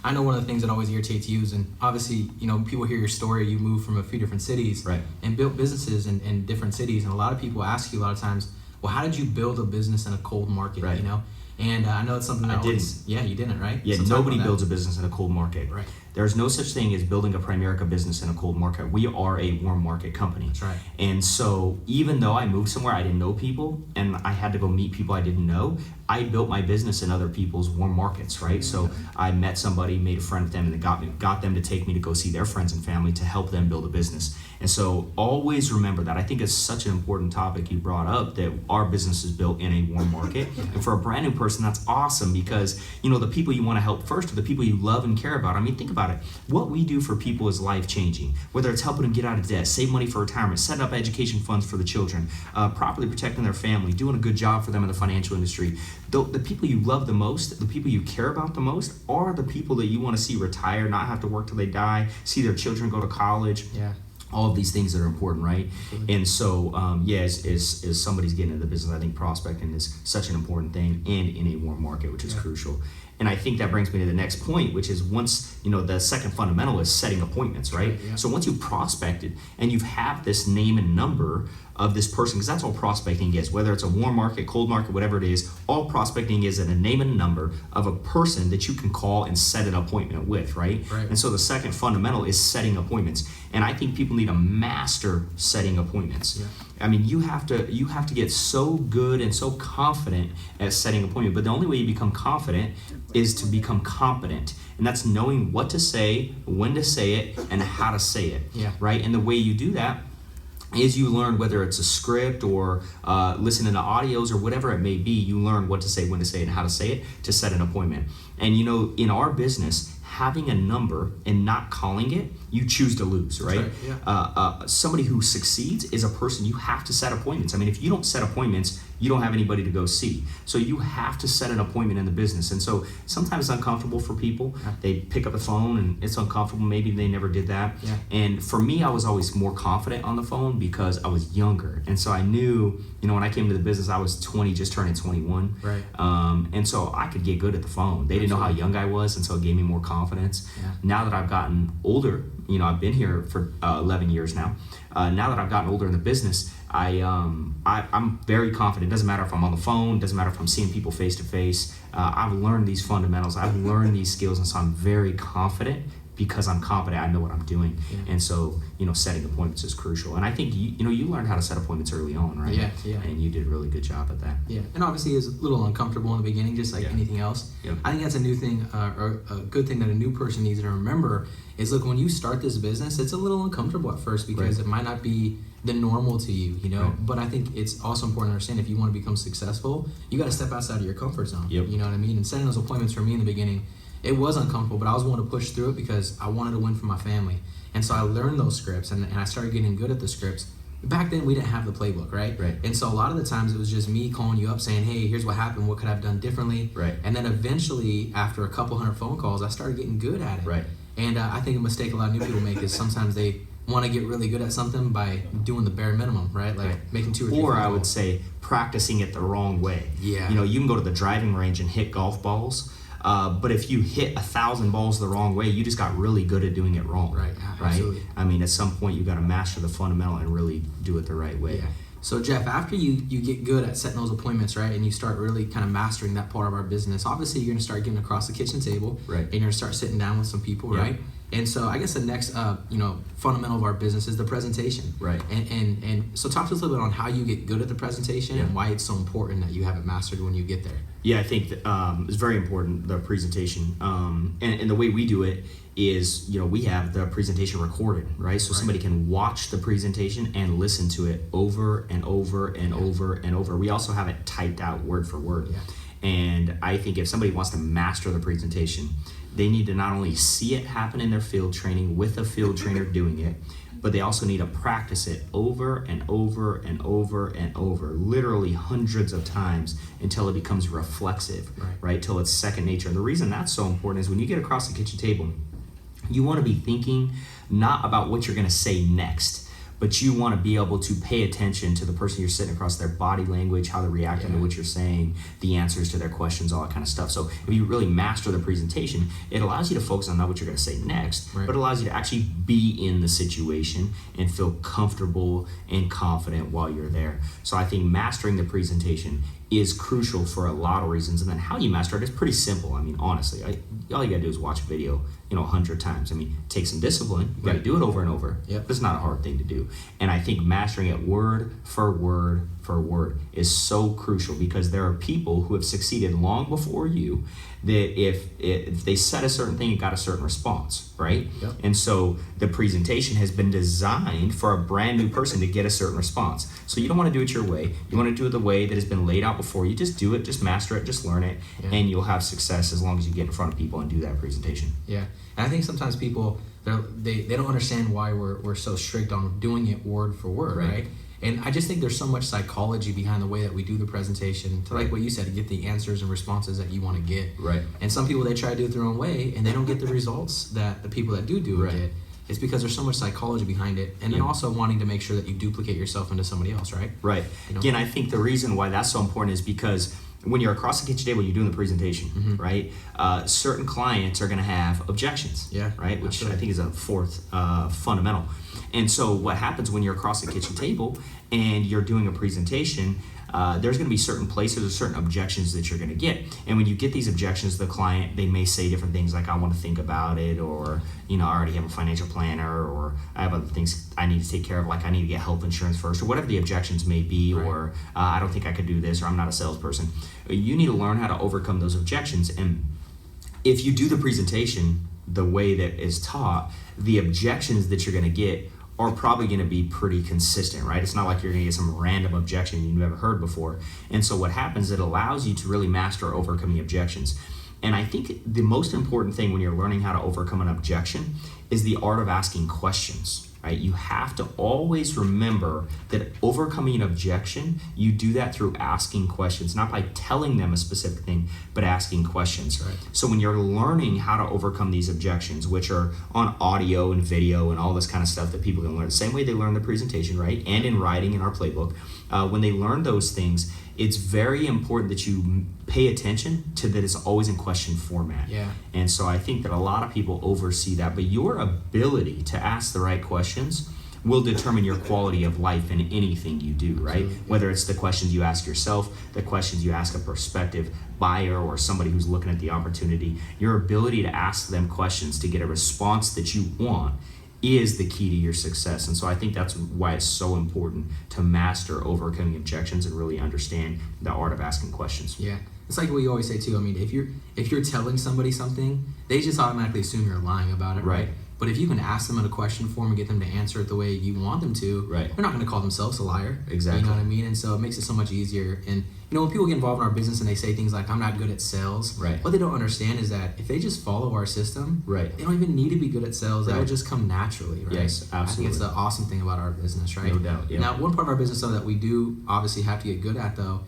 I know one of the things that always irritates you is, and obviously, people hear your story, you moved from a few different cities Right. and built businesses in different cities. And a lot of people ask you a lot of times, well, how did you build a business in a cold market, Right. And I know it's something that you didn't, right? Yeah, So talk nobody about builds that. a business in a cold market. Right. There's no such thing as building a Primerica business in a cold market. We are a warm market company. That's right. And so even though I moved somewhere I didn't know people and I had to go meet people I didn't know, I built my business in other people's warm markets, right? So I met somebody, made a friend with them, and it got them to take me to go see their friends and family to help them build a business. And so always remember that. I think it's such an important topic you brought up, that our business is built in a warm market. And for a brand new person, that's awesome, because the people you want to help first are the people you love and care about. I mean, think about it. What we do for people is life changing, whether it's helping them get out of debt, save money for retirement, set up education funds for the children, properly protecting their family, doing a good job for them in the financial industry. The people you love the most, the people you care about the most, are the people that you want to see retire, not have to work till they die, see their children go to college. Yeah. All of these things that are important, right? Absolutely. And so, as somebody's getting into the business, I think prospecting is such an important thing, and in a warm market, which is crucial. And I think that brings me to the next point, which is once, the second fundamental is setting appointments, right? Yeah. So once you've prospected and you have this name and number of this person, because that's all prospecting is, whether it's a warm market, cold market, whatever it is, all prospecting is a name and number of a person that you can call and set an appointment with, right? Right. And so the second fundamental is setting appointments. And I think people need to master setting appointments. Yeah. I mean, you have to get so good and so confident at setting appointment. But the only way you become confident is to become competent. And that's knowing what to say, when to say it, and how to say it. Yeah. Right? And the way you do that is you learn, whether it's a script or listening to audios or whatever it may be, you learn what to say, when to say it, and how to say it to set an appointment. And in our business, having a number and not calling it, you choose to lose, right? That's right, yeah. Somebody who succeeds is a person you have to set appointments. I mean, if you don't set appointments, you don't have anybody to go see. So you have to set an appointment in the business. And so sometimes it's uncomfortable for people. Yeah. They pick up the phone and it's uncomfortable. Maybe they never did that. Yeah. And for me, I was always more confident on the phone because I was younger. And so I knew, when I came to the business, I was 20, just turning 21. Right. And so I could get good at the phone. They didn't know how young I was, and so it gave me more confidence. Yeah. Now that I've gotten older, I've been here for 11 years now. Now that I've gotten older in the business, I'm very confident. It doesn't matter if I'm on the phone, doesn't matter if I'm seeing people face to face. I've learned these fundamentals. I've learned these skills, and so I'm very confident because I'm confident. I know what I'm doing. Yeah. And so, setting appointments is crucial. And I think you learned how to set appointments early on, right? Yeah, yeah. And you did a really good job at that. Yeah, and obviously it's a little uncomfortable in the beginning, just like Yeah. anything else. Yep. I think that's a new thing, or a good thing that a new person needs to remember is, look, when you start this business, it's a little uncomfortable at first because Right. it might not be the normal to you, Right. But I think it's also important to understand, if you want to become successful, you got to step outside of your comfort zone. Yep. You know what I mean? And setting those appointments for me in the beginning, it was uncomfortable, but I was willing to push through it because I wanted to win for my family. And so I learned those scripts, and I started getting good at the scripts. Back then, we didn't have the playbook, right? Right. And so a lot of the times, it was just me calling you up saying, hey, here's what happened. What could I have done differently? Right. And then eventually, after a couple hundred phone calls, I started getting good at it. Right. And I think a mistake a lot of new people make is sometimes they want to get really good at something by doing the bare minimum, right? Like Right. making 2 or 3 Or phone I would calls. say practicing it the wrong way. Yeah. You can go to the driving range and hit golf balls, but if you hit 1,000 balls the wrong way, you just got really good at doing it wrong. Right, Right. absolutely. I mean, at some point you got to master the fundamental and really do it the right way. Yeah. So Jeff, after you get good at setting those appointments, right, and you start really kind of mastering that part of our business, obviously you're going to start getting across the kitchen table, Right. and you're going to start sitting down with some people, Yeah. right? And so I guess the next, fundamental of our business is the presentation. Right. And so talk to us a little bit on how you get good at the presentation and Yeah. why it's so important that you have it mastered when you get there. Yeah, I think that, it's very important, the presentation. And the way we do it is, we have the presentation recorded, right? So Right. somebody can watch the presentation and listen to it over and over and over and over. We also have it typed out word for word. Yeah. And I think if somebody wants to master the presentation, they need to not only see it happen in their field training with a field trainer doing it, but they also need to practice it over and over and over and over, literally hundreds of times until it becomes reflexive, right? Till it's second nature. And the reason that's so important is when you get across the kitchen table, you want to be thinking not about what you're going to say next, but you want to be able to pay attention to the person you're sitting across, their body language, how they're reacting to what you're saying, the answers to their questions, all that kind of stuff. So if you really master the presentation, it allows you to focus on not what you're going to say next, but it allows you to actually be in the situation and feel comfortable and confident while you're there. So I think mastering the presentation is crucial for a lot of reasons. And then how you master it is pretty simple. I mean, honestly, all you gotta do is watch a video, 100 times. I mean, take some discipline. You gotta do it over and over. Yep. But it's not a hard thing to do. And I think mastering it word for word for word is so crucial, because there are people who have succeeded long before you that if they said a certain thing, it got a certain response, right? Yep. And so the presentation has been designed for a brand new person to get a certain response. So you don't want to do it your way. You want to do it the way that has been laid out before you. Just do it, just master it, just learn it, and you'll have success as long as you get in front of people and do that presentation. Yeah, and I think sometimes people they don't understand why we're so strict on doing it word for word, right? And I just think there's so much psychology behind the way that we do the presentation to, like what you said, to get the answers and responses that you want to get. Right. And some people, they try to do it their own way and they don't get the results that the people that do it get. It's because there's so much psychology behind it, and then also wanting to make sure that you duplicate yourself into somebody else, right? Right. Again, I think the reason why that's so important is because when you're across the kitchen table, you're doing the presentation, right? Certain clients are going to have objections, right? Which absolutely. I think is a fourth fundamental. And so what happens when you're across the kitchen table and you're doing a presentation, there's going to be certain places or certain objections that you're going to get. And when you get these objections, the client, they may say different things like, I want to think about it, or, I already have a financial planner, or I have other things I need to take care of, like I need to get health insurance first, or whatever the objections may be, or I don't think I could do this, or I'm not a salesperson. You need to learn how to overcome those objections. And if you do the presentation the way that is taught, the objections that you're going to get are probably going to be pretty consistent, right? It's not like you're going to get some random objection you've never heard before. And so what happens, it allows you to really master overcoming objections. And I think the most important thing when you're learning how to overcome an objection is the art of asking questions, right? You have to always remember that overcoming an objection, you do that through asking questions, not by telling them a specific thing, but asking questions. Right. So when you're learning how to overcome these objections, which are on audio and video and all this kind of stuff that people can learn, the same way they learn the presentation, right? And in writing in our playbook, when they learn those things, it's very important that you pay attention to that it's always in question format. Yeah. And so I think that a lot of people oversee that, but your ability to ask the right questions will determine your quality of life in anything you do, right? Absolutely. Whether it's the questions you ask yourself, the questions you ask a prospective buyer or somebody who's looking at the opportunity, your ability to ask them questions to get a response that you want is the key to your success. And so I think that's why it's so important to master overcoming objections and really understand the art of asking questions. Yeah. It's like what you always say too. I mean, if you're telling somebody something, they just automatically assume you're lying about it, right? But if you can ask them in a question form and get them to answer it the way you want them to, they're not going to call themselves a liar. Exactly. You know what I mean? And so it makes it so much easier. And when people get involved in our business and they say things like, I'm not good at sales, what they don't understand is that if they just follow our system, they don't even need to be good at sales. It'll just come naturally, right? Yes, absolutely. I think it's the awesome thing about our business, right? No doubt, yeah. Now, one part of our business, though, that we do obviously have to get good at, though,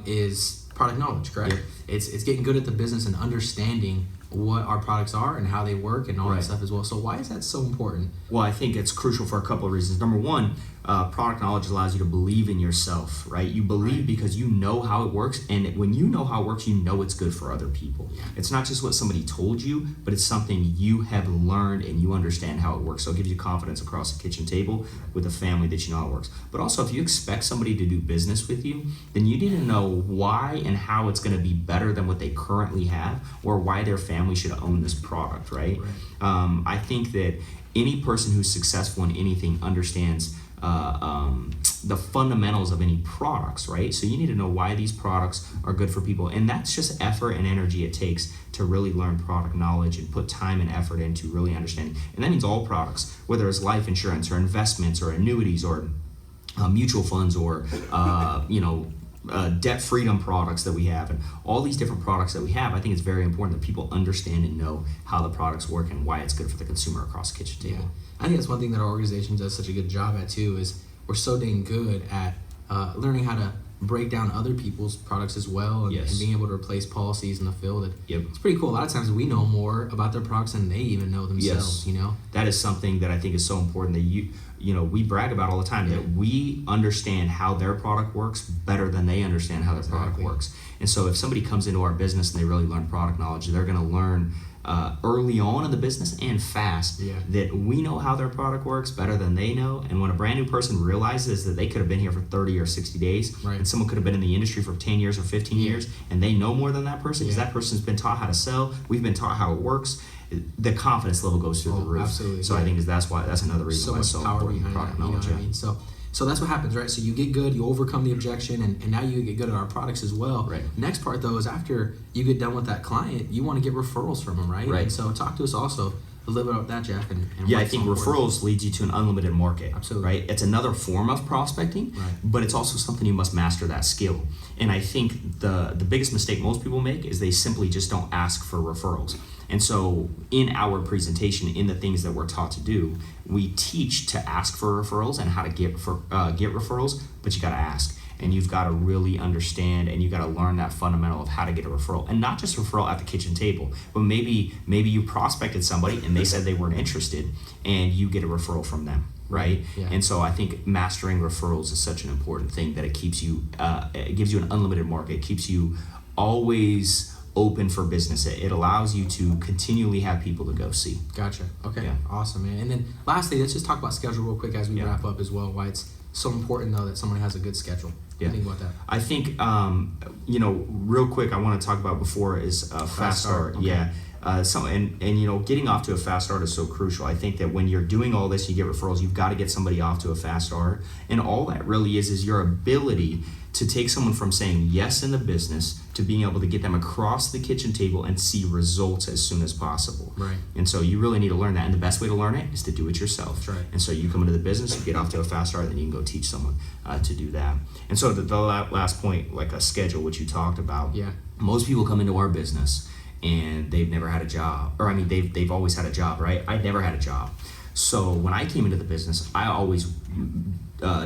is product knowledge, correct? Yeah. It's getting good at the business and understanding what our products are and how they work and all that stuff as well. So why is that so important? Well, I think it's crucial for a couple of reasons. Number one, product knowledge allows you to believe in yourself, right? You believe because you know how it works, and when you know how it works, you know it's good for other people. Yeah. It's not just what somebody told you, but it's something you have learned and you understand how it works. So it gives you confidence across the kitchen table with a family that you know how it works. But also, if you expect somebody to do business with you, then you need to know why and how it's going to be better than what they currently have, or why their family should own this product, right? I think that any person who's successful in anything understands the fundamentals of any products, right? So you need to know why these products are good for people, and that's just effort and energy it takes to really learn product knowledge and put time and effort into really understanding. And that means all products, whether it's life insurance or investments or annuities or mutual funds or debt freedom products that we have, and all these different products that we have. I think it's very important that people understand and know how the products work and why it's good for the consumer across the kitchen table. Yeah. I think that's one thing that our organization does such a good job at too, is we're so dang good at learning how to break down other people's products as well, and, Yes. and being able to replace policies in the field. Yep. It's pretty cool. A lot of times we know more about their products than they even know themselves. Yes. That is something that I think is so important that we brag about all the time, that we understand how their product works better than they understand how their product Exactly. works. And so if somebody comes into our business and they really learn product knowledge, they're going to learn early on in the business and fast that we know how their product works better than they know. And when a brand new person realizes that they could have been here for 30 or 60 days, Right. and someone could have been in the industry for 10 years or 15 years, and they know more than that person because Yeah. that person's been taught how to sell, we've been taught how it works, the confidence level goes through the roof. Absolutely. So I think that's another reason So why it's much so power important, behind product that. You know knowledge. what I mean? So that's what happens, right? So you get good, you overcome the objection, and now you get good at our products as well. Right. Next part though is after you get done with that client, you want to get referrals from them, right? Right. And so talk to us also a little bit about that, Jeff. And Yeah, why I it's think so important. referrals leads you to an unlimited market. Absolutely. Right? It's another form of prospecting, Right. but it's also something you must master that skill. And I think the biggest mistake most people make is they simply just don't ask for referrals. And so in our presentation, in the things that we're taught to do, we teach to ask for referrals and how to get referrals, but you got to ask. And you've got to really understand, and you got to learn that fundamental of how to get a referral, and not just referral at the kitchen table, but maybe you prospected somebody and they said they weren't interested, and you get a referral from them, right? Yeah. And so I think mastering referrals is such an important thing that it keeps you, it gives you an unlimited market, it keeps you always open for business. It allows you to continually have people to go see. Gotcha. Okay. Yeah. Awesome, man. And then lastly, let's just talk about schedule real quick as we Yeah. wrap up as well. Why it's so important though that someone has a good schedule. What do you think about that? I think, real quick, I want to talk about before is fast start. Okay. Yeah. Getting off to a fast start is so crucial. I think that when you're doing all this, you get referrals, you've got to get somebody off to a fast start. And all that really is your ability to take someone from saying yes in the business to being able to get them across the kitchen table and see results as soon as possible. Right. And so you really need to learn that. And the best way to learn it is to do it yourself. That's right. And so you come into the business, you get off to a fast start, and then you can go teach someone to do that. And so the last point, like a schedule, which you talked about. Yeah. Most people come into our business and they've never had a job, or they've always had a job, right? I never had a job. So when I came into the business, I always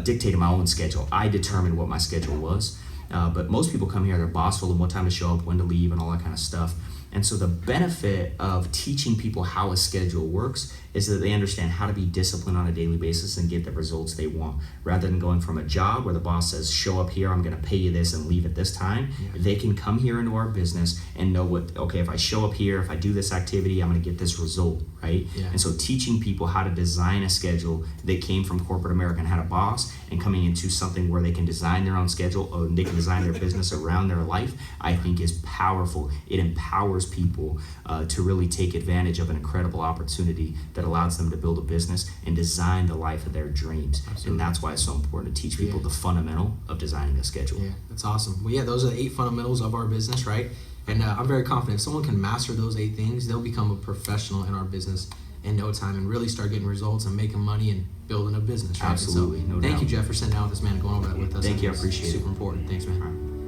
dictated my own schedule. I determined what my schedule was. But most people come here, their boss told them what time to show up, when to leave, and all that kind of stuff. And so the benefit of teaching people how a schedule works is that they understand how to be disciplined on a daily basis and get the results they want. Rather than going from a job where the boss says, show up here, I'm going to pay you this and leave at this time, they can come here into our business and know if I show up here, if I do this activity, I'm going to get this result, right? Yeah. And so teaching people how to design a schedule that came from corporate America and had a boss, and coming into something where they can design their own schedule, or they can design their business around their life, I think is powerful. It empowers people to really take advantage of an incredible opportunity that allows them to build a business and design the life of their dreams. Absolutely. And that's why it's so important to teach people Yeah. the fundamental of designing a schedule. Yeah, that's awesome. Well, yeah, those are the 8 fundamentals of our business, right? And I'm very confident if someone can master those 8 things, they'll become a professional in our business in no time and really start getting results and making money and building a business, right? Absolutely, And so, no thank doubt. you, Jeff, for sitting down with this man and going over that with us. Thank you, I It's appreciate it. super important. Thanks, man. All right.